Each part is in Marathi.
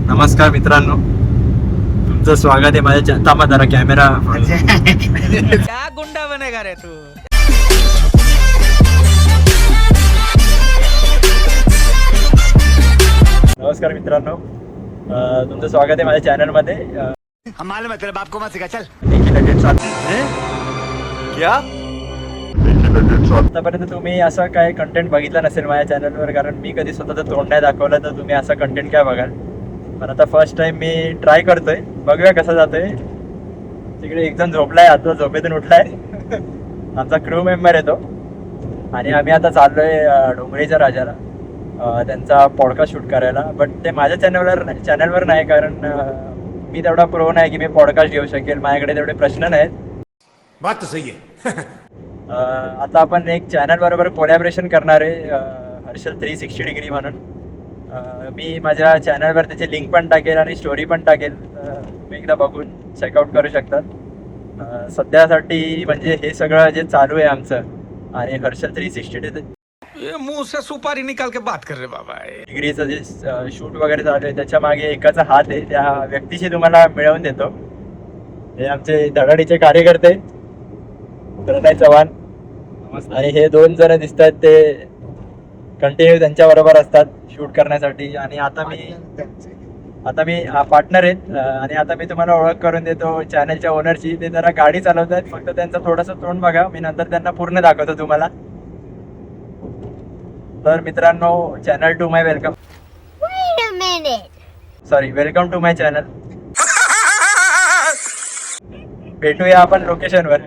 नमस्कार मित्रांनो, तुमचं स्वागत आहे माझ्या थांबा जरा कॅमेरा. क्या गुंडा बनेगा रे तू. नमस्कार मित्रांनो, तुमचं स्वागत आहे माझ्या चॅनलमध्ये. मालूम है तेरे बाप को मत सिखा चल. क्या आतापर्यंत तुम्ही असं काय कंटेंट बघितलं नसेल माझ्या चॅनलवर, कारण मी कधी स्वतःचं तोंड नाही दाखवलं, तर तुम्ही असं कंटेंट काय बघाल. पण आता फर्स्ट टाइम मी ट्राय करतोय, बघूया कसं जातोय. तिकडे एक जण झोपलाय, आता झोपेतून उठलाय. आमचा क्रू मेंबर आहे तो, आणि आम्ही आता चाललोय डोंगरीच्या राजाला त्यांचा पॉडकास्ट शूट करायला. बट ते माझ्या चॅनलवर नाही, कारण मी तेवढा प्रो नाही की मी पॉडकास्ट घेऊ शकेल. माझ्याकडे तेवढे प्रश्न नाहीत. बात तो सही है. आता आपण एक चॅनल बरोबर कोलॅबरेशन करणार आहे, हर्षल 360 डिग्री म्हणून. मी माझ्या चॅनलवर त्याची लिंक पण टाकेल आणि स्टोरी पण टाकेल, तुम्ही एकदा बघून चेकआउट करू शकतात. सध्यासाठी म्हणजे हे सगळं जे चालू आहे आमचं, आणि हर्षल 360 मुंह से सुपारी निकाल के बात कर रहे बाबा. डिग्रीचं जे शूट वगैरे चालू आहे, त्याच्या मागे एकाचा हात आहे. त्या व्यक्तीशी तुम्हाला मिळवून देतो. हे आमचे धडाडीचे कार्यकर्ते प्रणय चव्हाण, आणि हे दोन जण दिसत आहेत, ते कंटिन्यू त्यांच्या बरोबर असतात शूट करण्यासाठी. आणि आता मी पार्टनर आहेत. आणि आता मी तुम्हाला ओळख करून देतो चॅनलच्या ओनरची. ते जरा गाडी चालवत आहेत, फक्त त्यांचं थोडंसं तोंड बघा, मी नंतर त्यांना पूर्ण दाखवतो तुम्हाला. तर मित्रांनो, channel to my welcome. Sorry, welcome to my channel. भेटूया आपण लोकेशनवर.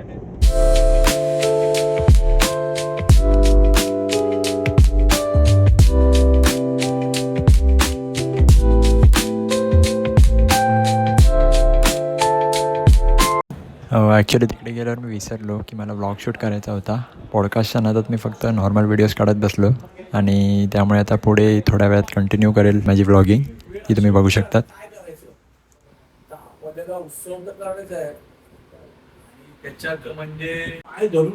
ॲक्च्युली तिकडे गेल्यावर मी विसरलो की मला व्लॉग शूट करायचा होता. पॉडकास्टच्या नादात मी फक्त नॉर्मल व्हिडिओज काढत बसलो, आणि त्यामुळे आता पुढे थोड्या वेळात कंटिन्यू करेल माझी व्लॉगिंग, ती तुम्ही बघू शकतात. त्याच्यात म्हणजे पाय धरून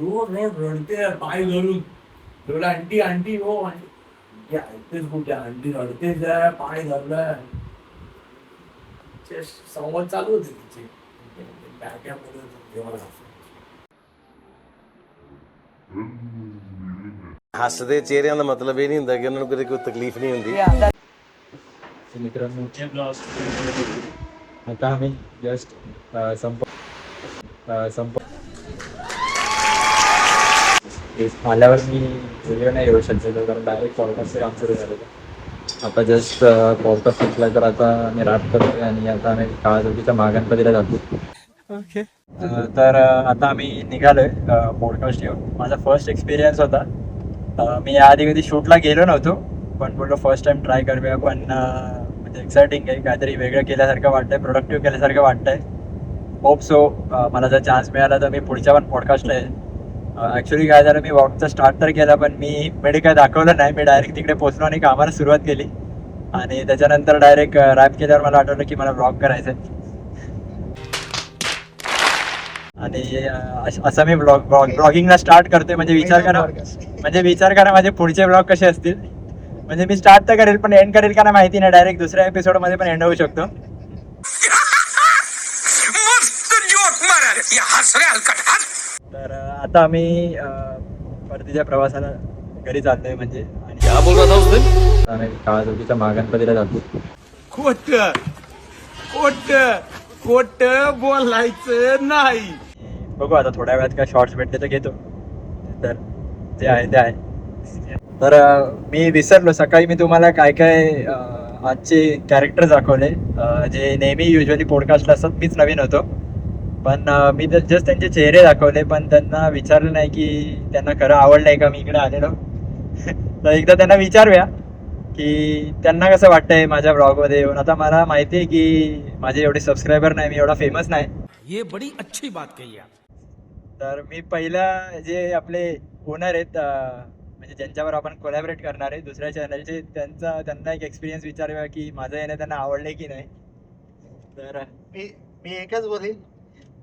रोड रडते, पाय धरून आंटी आंटी हो आंटी ऐकतेच कुठे आंटी रडतेच आहे, पाय धरलाय. संवाद चालू होते तिचे. ਹੱਸਦੇ ਚਿਹਰਿਆਂ ਦਾ ਮਤਲਬ ਇਹ ਨਹੀਂ ਹੁੰਦਾ ਕਿ ਉਹਨਾਂ ਨੂੰ ਕਦੇ ਕੋਈ ਤਕਲੀਫ ਨਹੀਂ ਹੁੰਦੀ. मित्रांनो, आता आम्ही जस्ट आल्यावर मी व्हिडिओ नाही येऊ शकतो, कारण डायरेक्ट पॉडकास्ट काम सुरू झालं. आता जस्ट पॉडकास्ट संपला, तर आता आम्ही रॅप करतोय, आणि आता आम्ही काळाजोगीच्या मागांपतीला जातो. ओके, तर आता आम्ही निघालोय पॉडकास्ट घेऊन. माझा फर्स्ट एक्सपिरियन्स होता. मी याआधी कधी शूटला गेलो नव्हतो, पण बोललो फर्स्ट टाइम ट्राय करूया. पण म्हणजे एक्सायटिंग आहे, काहीतरी वेगळं केल्यासारखं वाटतंय, प्रोडक्टिव्ह केल्यासारखं वाटतंय. होप सो मला जर चान्स मिळाला तर मी पुढच्या पण पॉडकास्टला आहे. ॲक्च्युली काय झालं, मी वॉकचा स्टार्ट तर केला, पण मी काय दाखवलं नाही. मी डायरेक्ट तिकडे पोचलो आणि कामाला सुरुवात केली, आणि त्याच्यानंतर डायरेक्ट रॅप केल्यावर मला आठवलं की मला व्लॉग करायचं आहे. आणि असं मी ब्लॉगिंगला स्टार्ट करतोय. म्हणजे विचार करा माझे पुढचे ब्लॉग कसे असतील. म्हणजे मी स्टार्ट तर करेल, पण एंड करेल का नाही माहिती नाही. डायरेक्ट दुसऱ्या एपिसोडमध्ये पण एंड होऊ शकतो. तर आता आम्ही परतीच्या प्रवासाला घरी जातोय, म्हणजे आणि काळाजोगीच्या मागांपतीला जातो. खोट बोलायचं नाही. बघू आता थोड्या वेळात काय शॉर्ट्स भेटते तर घेतो. तर ते आहे. तर मी विसरलो, सकाळी मी तुम्हाला काय आजचे कॅरेक्टर दाखवले, जे नेहमी युजली पॉडकास्टला असतात. मीच नवीन होतो, पण मी जस्ट त्यांचे चेहरे दाखवले, पण त्यांना विचारलं नाही की त्यांना खरं आवडलंय का मी इकडे आलेलो. तर एकदा त्यांना विचारूया की त्यांना कसं वाटतंय माझ्या ब्लॉगमध्ये येऊन. आता मला माहिती आहे की माझे एवढे सबस्क्रायबर नाही, मी एवढा फेमस नाही. ये बड़ी अच्छी बात कही आप. तर मी पहिला जे आपले ओनर आहेत, म्हणजे ज्यांच्यावर आपण कोलॅबरेट करणार आहे दुसऱ्या चॅनलचे, त्यांना एक एक्सपिरियन्स विचारूया की माझं येणं त्यांना आवडले की नाही. तर मी एकच बोलीन,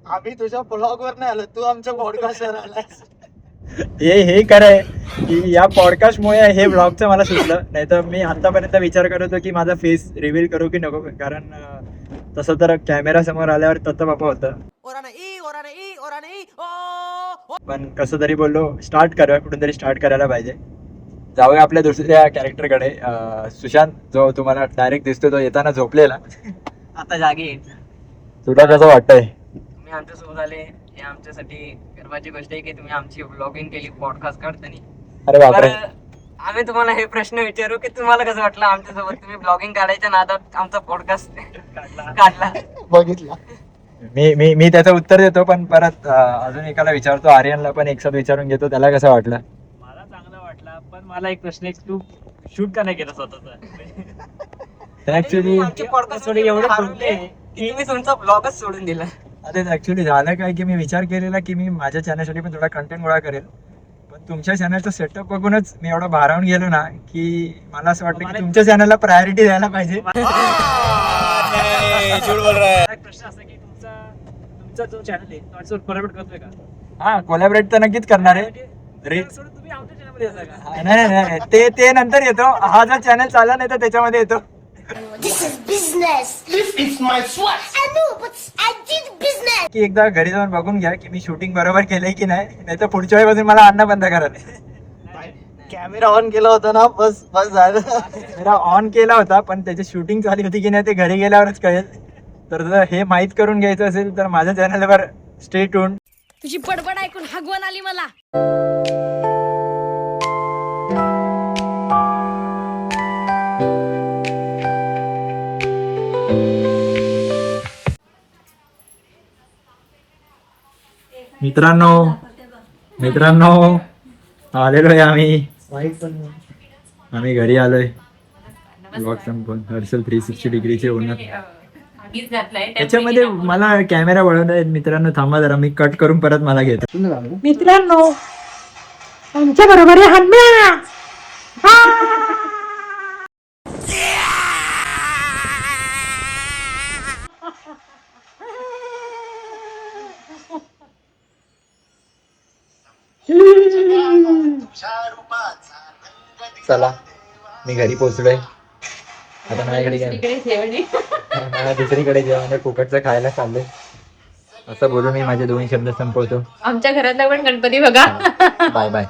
आम्ही तुझ्या ब्लॉगवर नाही आलो, तू आमच्या पॉडकास्टवर आलास. हे खरं आहे की या पॉडकास्टमुळे हे ब्लॉगचं मला सुचलं. नाही तर मी आतापर्यंत विचार करत होतो की माझा फेस रिव्हील करू की नको, कारण तसं तर कॅमेरा समोर आल्यावर तत्त बापा होतं. पण कसं तरी बोललो स्टार्ट करूया, कुठून तरी स्टार्ट करायला पाहिजे. जाऊया आपल्या दुसऱ्या कॅरेक्टरकडे. सुशांत, जो तुम्हाला डायरेक्ट दिसतो तो येताना झोपलेला, आता जागे येईल. तुला कसं वाटतंय? तुम्ही आमच्यासोबत आले हे आमच्यासाठी गर्वाची गोष्ट आहे की तुम्ही आमची ब्लॉगिंग केली पॉडकास्ट काढताना. अरे बापरे. तर आम्ही तुम्हाला हे प्रश्न विचारू की तुम्हाला कसं वाटलं आमच्यासोबत तुम्ही ब्लॉगिंग काढायच्या नादात आमचा पॉडकास्ट काढला. बघितला. मी त्याचं उत्तर देतो, पण परत अजून एकाला विचारतो. आर्यनला पण एकसाथ विचारून घेतो, त्याला कसं वाटलं? मला चांगला वाटला, पण मला एक प्रश्न आहे, तू शूट का नाही केलं स्वतःच? ऍक्च्युली आमचे पॉडकास्ट एवढे हरवले की तुम्ही तुमचा ब्लॉगच सोडून दिला. अरे ऍक्च्युली झालं काय की मी विचार केलेला की मी माझ्या चॅनलसाठी पण थोडा कंटेंट गोळा करेल, पण तुमच्या चॅनलचा सेटअप बघूनच मी एवढा भारावून गेलो ना की मला असं वाटलं की तुमच्या चॅनलला प्रायोरिटी द्यायला पाहिजे. एक प्रश्न असा की तुमचा जो चॅनल आहे तो आमच्यासोबत कोलॅबोरेट करतोय का? हा, कोलॅबरेट तर नक्कीच करणार आहे. सोडून तुम्ही आमच्या चॅनलमध्ये येता का? नाही, ते नंतर येतो. हा जर चॅनल चालला नाही तर त्याच्यामध्ये येतो. This is business. This is my sweat. I know, but I did business. की एकदा घरी जाऊन बघून घ्या की मी शूटिंग बरोबर केलंय की नाही तर पुढच्या वेळेपासून मला आणणं बंद करा. कॅमेरा ऑन केला होता ना, बस बस झालं. कॅमेरा ऑन केला होता, पण त्याची शूटिंग चालू होती की नाही ते घरी गेल्यावरच कळेल. तर जर हे माहीत करून घ्यायचं असेल तर माझ्या चॅनलवर स्टे ट्यून. तुझी बडबड ऐकून हगवण आली मला. मित्रांनो आलेलो आहे आम्ही घरी आलोय. ब्लॉग संपून हर्षल 360 डिग्रीचे ओनर. त्याच्यामध्ये मला कॅमेरा वळवलाय. मित्रांनो थांबा जरा, मी कट करून परत मला घेतो. मित्रांनो आमच्या बरोबर आहे हन्म्या. चला, मी घरी पोहोचलोय. आता मला दुसरीकडे जेवण फुकटचं खायला चाललंय. असं बोलून मी माझे 2 शब्द संपवतो. आमच्या घरातला पण गणपती बघा. Bye bye.